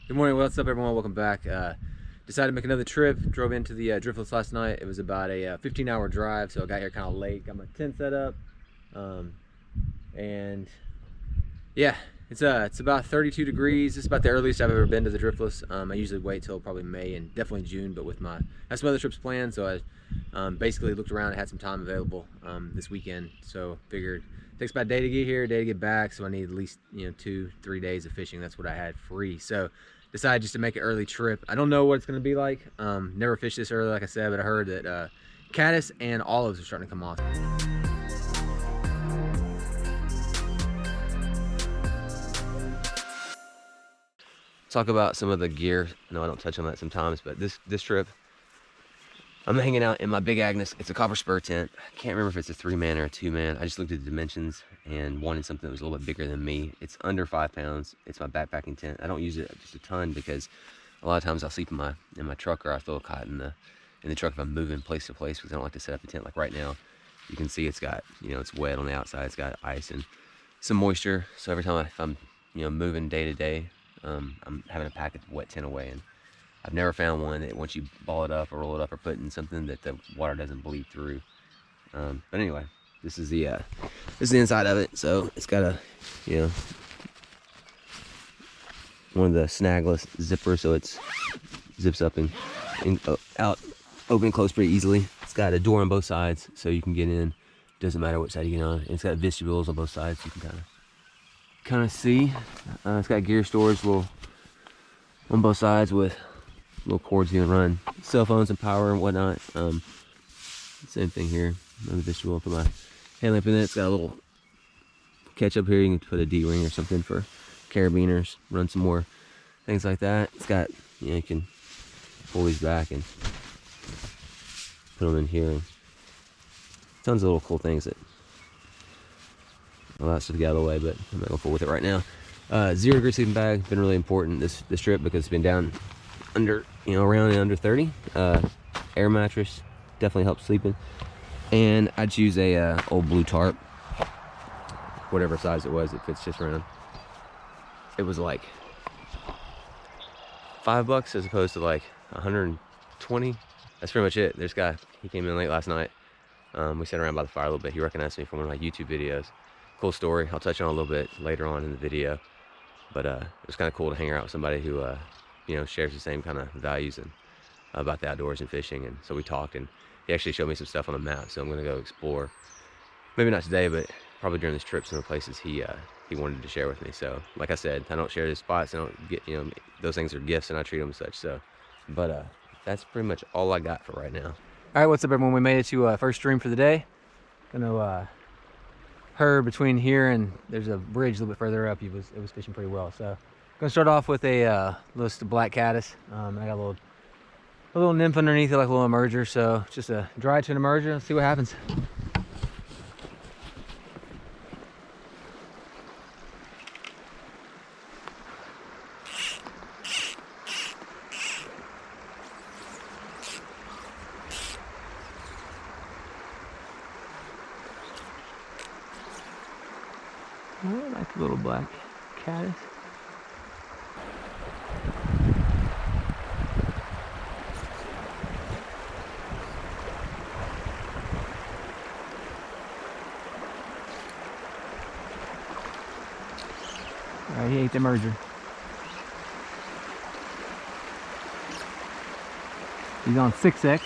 Good morning, what's up everyone, welcome back. Decided to make another trip, drove into the Driftless last night. It was about a 15-hour drive, so I got here kind of late, got my tent set up. And yeah, it's about 32 degrees. It's about the earliest I've ever been to the Driftless. I usually wait till probably May and definitely June, but with I have some other trips planned, so I basically looked around and had some time available this weekend. So figured it takes about a day to get here, a day to get back, so I need at least 2-3 days of fishing. That's what I had free. So decided just to make an early trip. I don't know what it's going to be like. Never fished this early, like I said, but I heard that caddis and olives are starting to come off. Talk about some of the gear. I know I don't touch on that sometimes, but this trip, I'm hanging out in my Big Agnes. It's a Copper Spur tent. I can't remember if it's a 3-man or a 2-man. I just looked at the dimensions and wanted something that was a little bit bigger than me. It's under 5 pounds. It's my backpacking tent. I don't use it just a ton because a lot of times I'll sleep in my truck, or I throw a cot in the truck if I'm moving place to place, because I don't like to set up a tent. Like right now, you can see it's got, it's wet on the outside. It's got ice and some moisture. So every time if I'm moving day to day, I'm having to pack a wet tent away, and I've never found one that once you ball it up or roll it up or put in something that the water doesn't bleed through. But anyway, this is the inside of it. So it's got a one of the snagless zippers, so it zips up and out, open and close pretty easily. It's got a door on both sides, so you can get in. Doesn't matter which side you get on. And it's got vestibules on both sides, so you can kind of see. It's got gear storage on both sides with little cords you can run cell phones and power and whatnot. Same thing here. Another vestibule. Put my headlamp in it. It's got a little catch up here. You can put a D-ring or something for carabiners. Run some more things like that. It's got, you can pull these back and put them in here. And tons of little cool things that allow us to get out of the way, but I'm not going to fool with it right now. 0 degree sleeping bag. Been really important this trip because it's been down under, around and under 30. Air mattress definitely helps sleeping. And I choose a old blue tarp, whatever size it was. It fits just around. It was like $5 as opposed to like 120. That's pretty much it. This guy, he came in late last night. We sat around by the fire a little bit. He recognized me from one of my YouTube videos. Cool story. I'll touch on a little bit later on in the video. But it was kind of cool to hang out with somebody who shares the same kind of values and about the outdoors and fishing. And so we talked, and he actually showed me some stuff on a map. So I'm going to go explore. Maybe not today, but probably during this trip, some of the places he wanted to share with me. So like I said, I don't share his spots. I don't get, those things are gifts, and I treat them as such. So, but that's pretty much all I got for right now. All right, what's up everyone? We made it to first stream for the day. Gonna her between here and there's a bridge a little bit further up. It was fishing pretty well. So gonna start off with a list of black caddis. I got a little nymph underneath it, like a little emerger. So just a dry to an emerger. Let's see what happens. I like the little black caddis. Alright, he ate the merger. He's on 6X.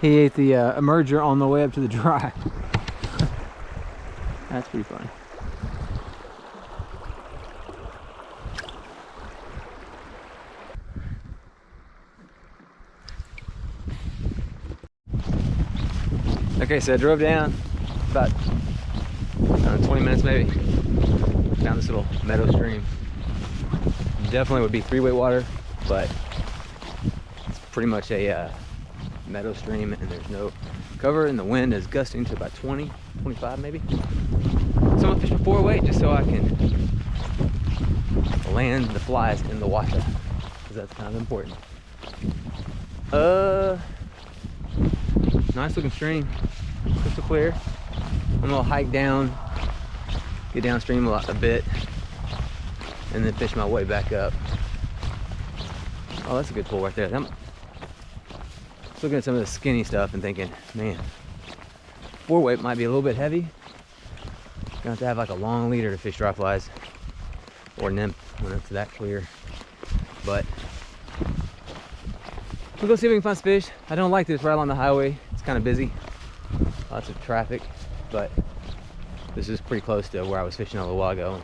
He ate the emerger on the way up to the dry. That's pretty funny. Okay, so I drove down about 20 minutes maybe. Found this little meadow stream. Definitely would be 3-weight water, but it's pretty much a meadow stream, and there's no cover, and the wind is gusting to about 20, 25 maybe. So I'm gonna fish for 4-weight just so I can land the flies in the water, because that's kind of important. Nice looking stream, crystal clear. I'm gonna hike down, get downstream a bit, and then fish my way back up. Oh, that's a good pull right there. I'm looking at some of the skinny stuff and thinking, man, 4-weight might be a little bit heavy. Gonna have to have like a long leader to fish dry flies or nymph when it's that clear. But we'll go see if we can find some fish. I don't like this right along the highway. It's kind of busy, lots of traffic, but this is pretty close to where I was fishing a little while ago.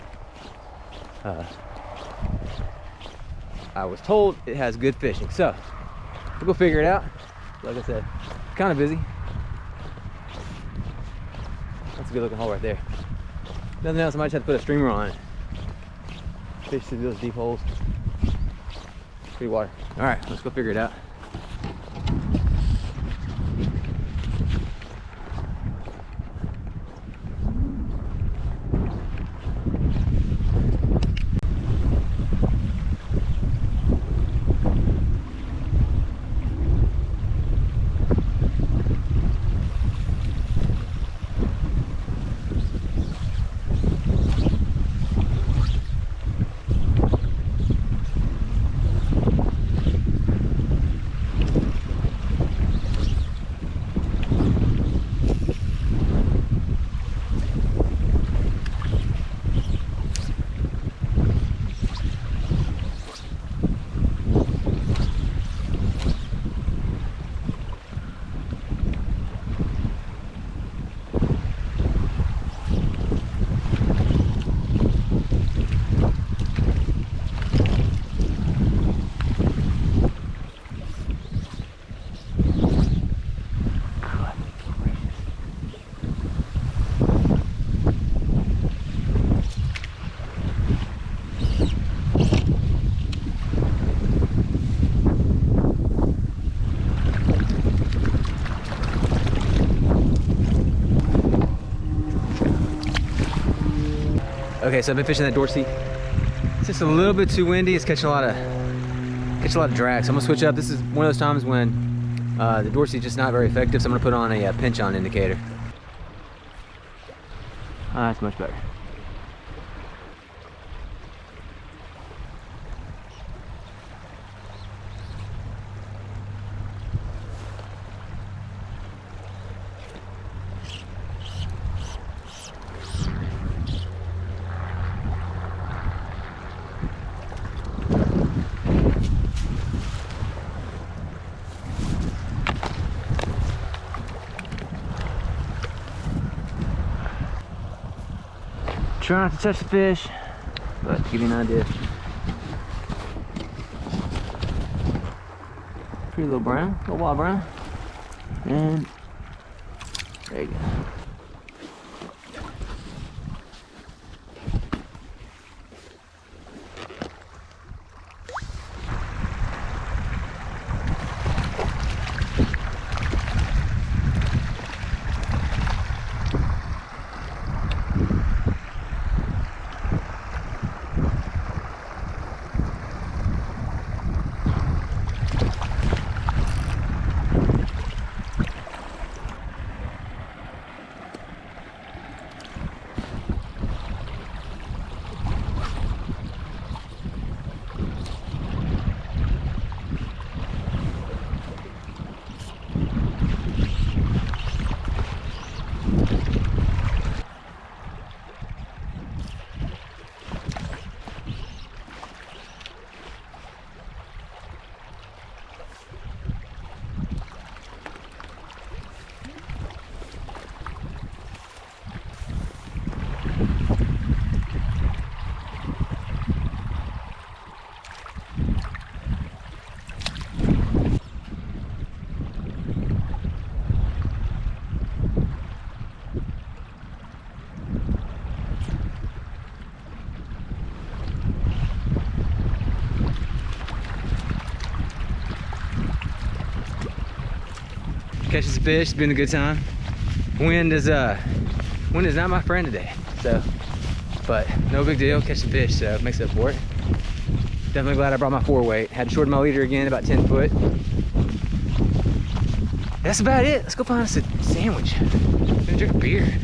I was told it has good fishing, so we'll go figure it out. Like I said, kind of busy. That's a good looking hole right there. Nothing else, I might just have to put a streamer on it. Fish through those deep holes. Pretty water. All right, let's go figure it out. Okay, so I've been fishing that Dorsey. It's just a little bit too windy. It's catching a lot of drag. So I'm gonna switch up. This is one of those times when the Dorsey is just not very effective. So I'm gonna put on a pinch on indicator. That's much better. Try not to touch the fish, but to give you an idea. Pretty little brown, little wild brown. And there you go. catching some fish. It's been a good time. Wind is not my friend today, so, but no big deal. Catch some fish, so it makes up for it. Definitely glad I brought my 4-weight. Had to shorten my leader again, about 10 foot. That's about it. Let's go find us a sandwich. I'm gonna drink a beer.